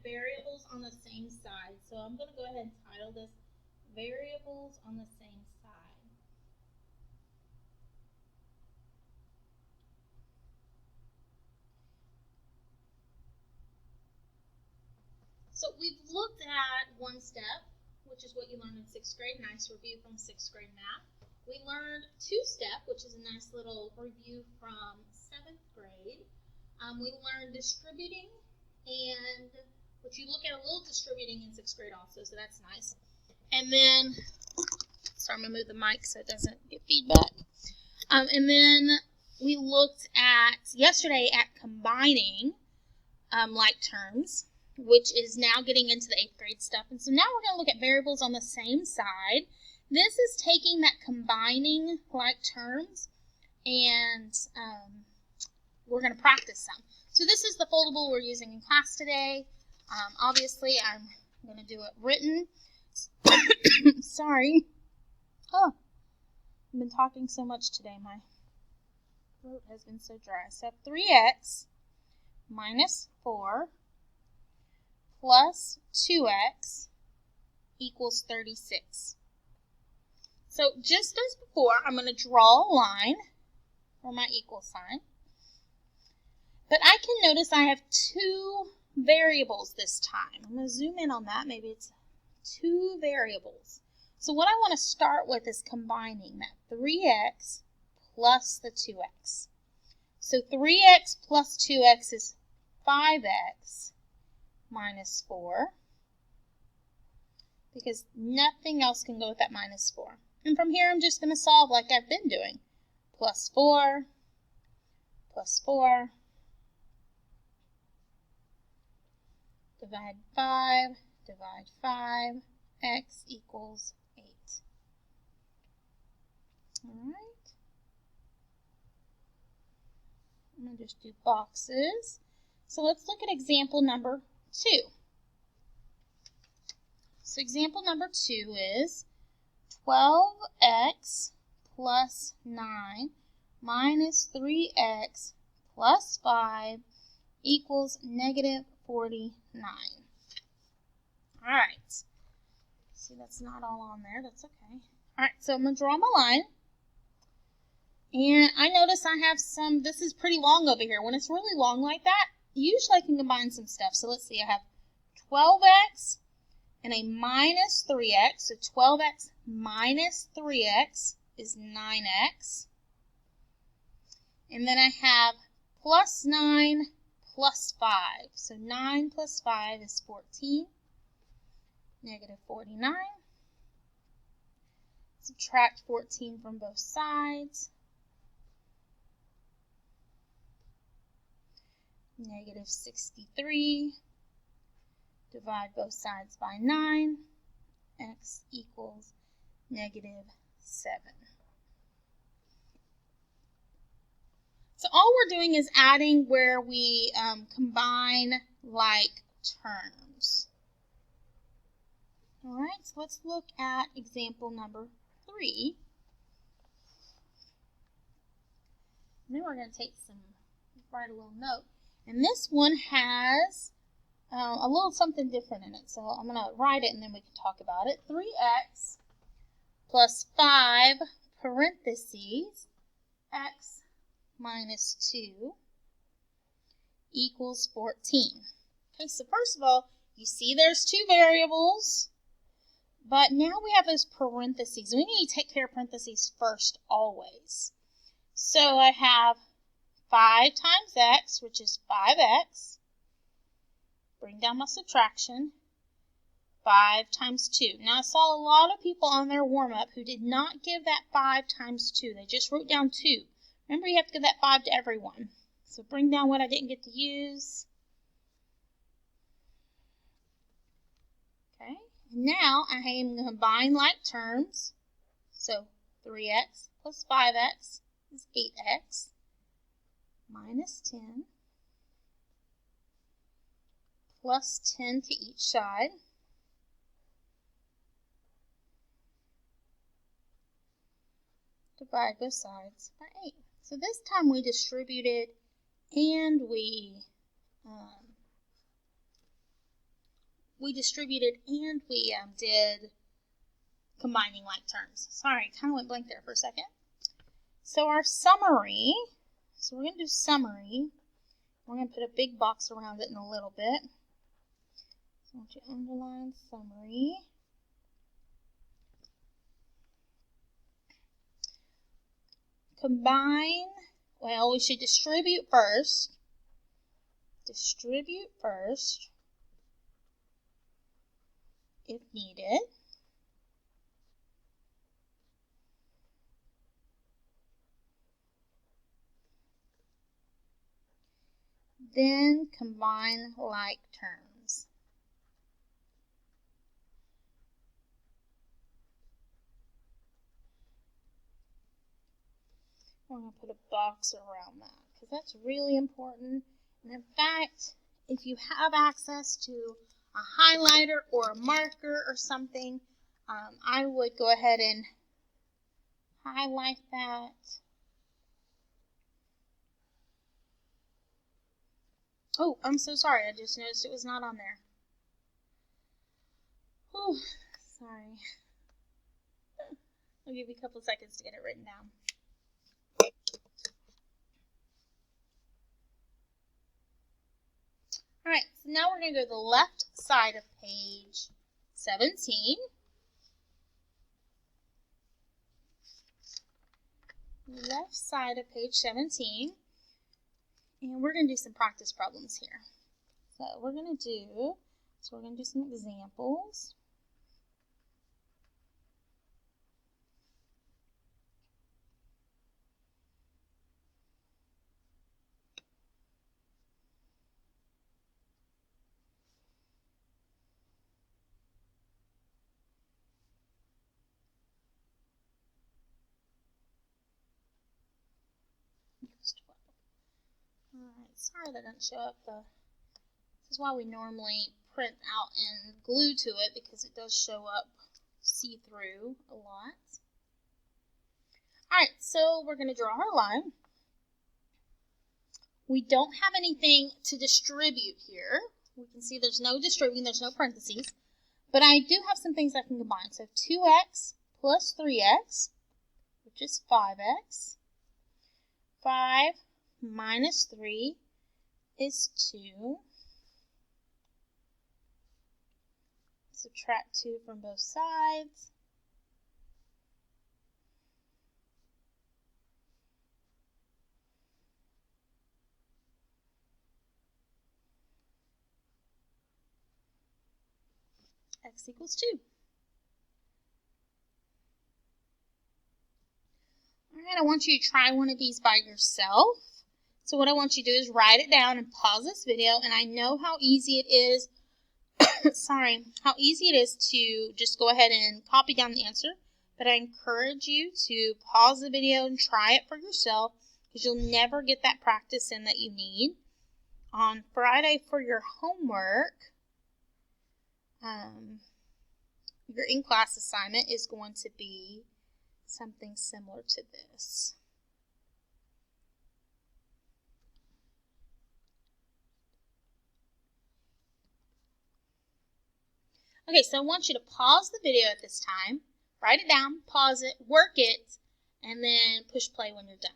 variables on the same side. So I'm going to go ahead and title this variables on the same side. So we've looked at one step, which is what you learned in 6th grade. Nice review from 6th grade math. We learned two-step, which is a nice little review from 7th grade. We learned distributing, and which you look at a little distributing in 6th grade also, so that's nice. And then, sorry, I'm going to move the mic so it doesn't get feedback. And then we looked at, yesterday, at combining like terms, which is now getting into the 8th grade stuff. And so now we're going to look at variables on the same side. This is taking that combining like terms, and we're going to practice some. So this is the foldable we're using in class today. Obviously, I'm going to do it written. Sorry. Oh, I've been talking so much today. My throat has been so dry. So 3x minus 4 plus 2x equals 36. So just as before, I'm going to draw a line for my equal sign. But I can notice I have two variables this time. I'm going to zoom in on that. Maybe it's two variables. So what I want to start with is combining that 3x plus the 2x. So 3x plus 2x is 5x minus 4, because nothing else can go with that minus 4. And from here, I'm just going to solve like I've been doing. Plus 4, plus 4, divide 5, x equals 8. All right. I'm going to just do boxes. So let's look at example number 2. So example number 2 is 12x plus 9 minus 3x plus 5 equals negative 49. All right. See, that's not all on there. That's okay. All right, so I'm going to draw my line. And I notice I have some, this is pretty long over here. When it's really long like that, usually I can combine some stuff. So let's see, I have 12x and a minus 3x. So 12x minus 3x is 9x. And then I have plus 9 plus 5. So 9 plus 5 is 14. Negative 49. Subtract 14 from both sides. Negative 63. Divide both sides by 9. X equals negative 7. So all we're doing is adding where we combine like terms. All right, so let's look at example number 3. And then we're going to write a little note. And this one has a little something different in it. So I'm going to write it and then we can talk about it. 3x plus 5 parentheses x minus 2 equals 14. Okay, so first of all, you see there's two variables, but now we have those parentheses. We need to take care of parentheses first always. So I have 5 times x, which is 5x. Bring down my subtraction. 5 times 2. Now, I saw a lot of people on their warm-up who did not give that 5 times 2. They just wrote down 2. Remember, you have to give that 5 to everyone. So bring down what I didn't get to use. Okay. Now, I am going to combine like terms. So 3x plus 5x is 8x minus 10 plus 10 to each side. Divide both sides by 8. So this time we distributed and we we distributed and we did combining like terms. Sorry, kind of went blank there for a second. So our summary, so we're going to do summary. We're going to put a big box around it in a little bit. So I want you to underline summary. Combine, well, we should distribute first. Distribute first if needed. Then combine like terms. We're going to put a box around that because that's really important. And in fact, if you have access to a highlighter or a marker or something, I would go ahead and highlight that. Oh, I'm so sorry. I just noticed it was not on there. Oh, sorry. I'll give you a couple of seconds to get it written down. All right, so now we're going to go to the left side of page 17. Left side of page 17. And we're going to do some practice problems here. So we're going to do some examples. Alright, sorry that didn't show up. This is why we normally print out and glue to it, because it does show up see-through a lot. Alright, so we're going to draw our line. We don't have anything to distribute here. We can see there's no distributing, there's no parentheses. But I do have some things I can combine. So 2x plus 3x, which is 5x. 5 minus 3 is 2. Subtract 2 from both sides. X equals 2. Alright, I want you to try one of these by yourself. So what I want you to do is write it down and pause this video. And I know how easy it is, how easy it is to just go ahead and copy down the answer. But I encourage you to pause the video and try it for yourself, because you'll never get that practice in that you need. On Friday for your homework, your in-class assignment is going to be something similar to this. Okay, so I want you to pause the video at this time, write it down, pause it, work it, and then push play when you're done.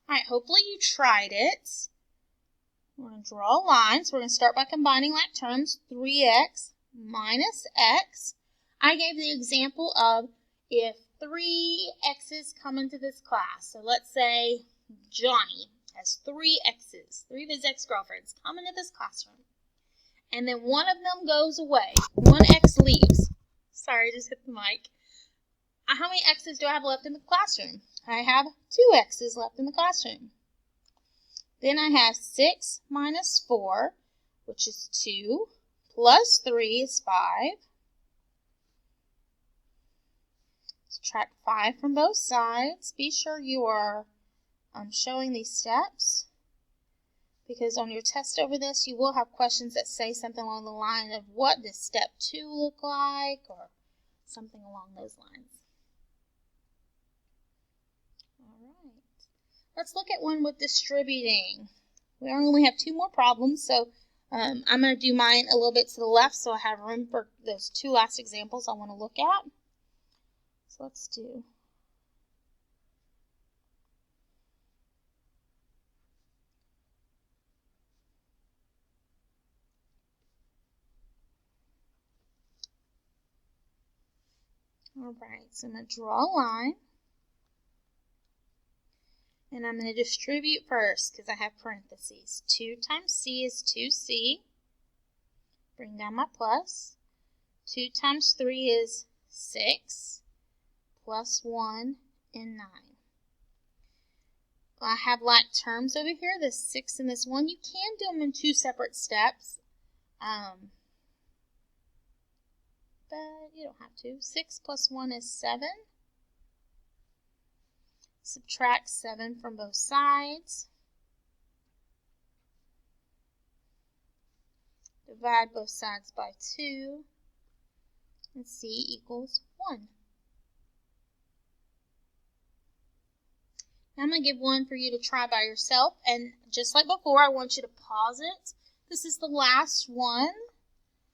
Alright, hopefully you tried it. We're going to draw a line, so we're going to start by combining like terms. 3x minus x. I gave the example of if 3 x's come into this class. So let's say Johnny has 3 x's, 3 of his ex-girlfriends come into this classroom. And then one of them goes away. 1 x leaves. Sorry, I just hit the mic. How many x's do I have left in the classroom? I have 2 x's left in the classroom. Then I have 6 minus 4, which is 2, plus 3 is 5. Subtract 5 from both sides. Be sure you are showing these steps, because on your test over this, you will have questions that say something along the line of what does step 2 look like, or something along those lines. All right. Let's look at one with distributing. We only have 2 more problems, so I'm going to do mine a little bit to the left so I have room for those two last examples I want to look at. So let's do Alright, so I'm going to draw a line. And I'm going to distribute first because I have parentheses. 2 times c is 2c. Bring down my plus. 2 times 3 is 6. Plus 1 and 9. I have like terms over here, this 6 and this 1. You can do them in 2 separate steps. But you don't have to. 6 plus 1 is 7. Subtract 7 from both sides. Divide both sides by 2. And c equals 1. Now I'm going to give one for you to try by yourself. And just like before, I want you to pause it. This is the last one.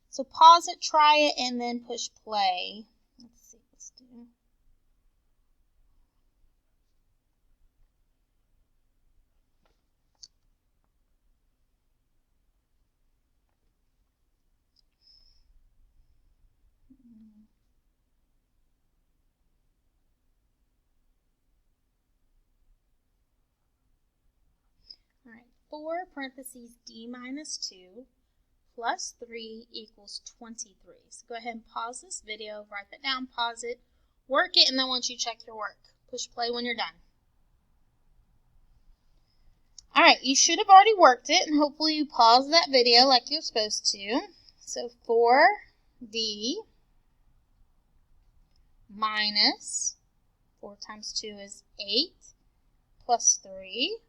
So pause it, try it, and then push play. Let's see, let's do. All right, 4 parentheses d minus 2 plus 3 equals 23. So go ahead and pause this video, write that down, pause it, work it, and then once you check your work, push play when you're done. All right, you should have already worked it, and hopefully you paused that video like you're supposed to. So 4d minus 4 times 2 is 8 plus 3.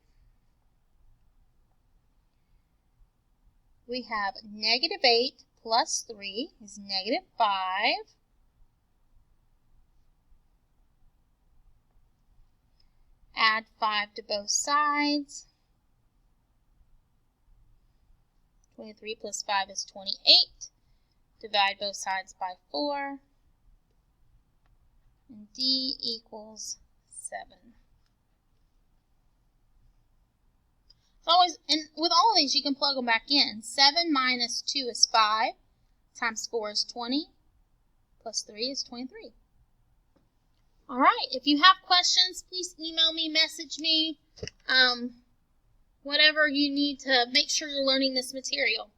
We have negative 8 plus 3 is negative 5. Add 5 to both sides. 23 plus 5 is 28. Divide both sides by 4. And d equals 7. Always, and with all of these, you can plug them back in. 7 minus 2 is 5, times 4 is 20, plus 3 is 23. All right, if you have questions, please email me, message me, whatever you need to make sure you're learning this material.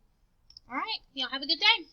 All right, y'all have a good day.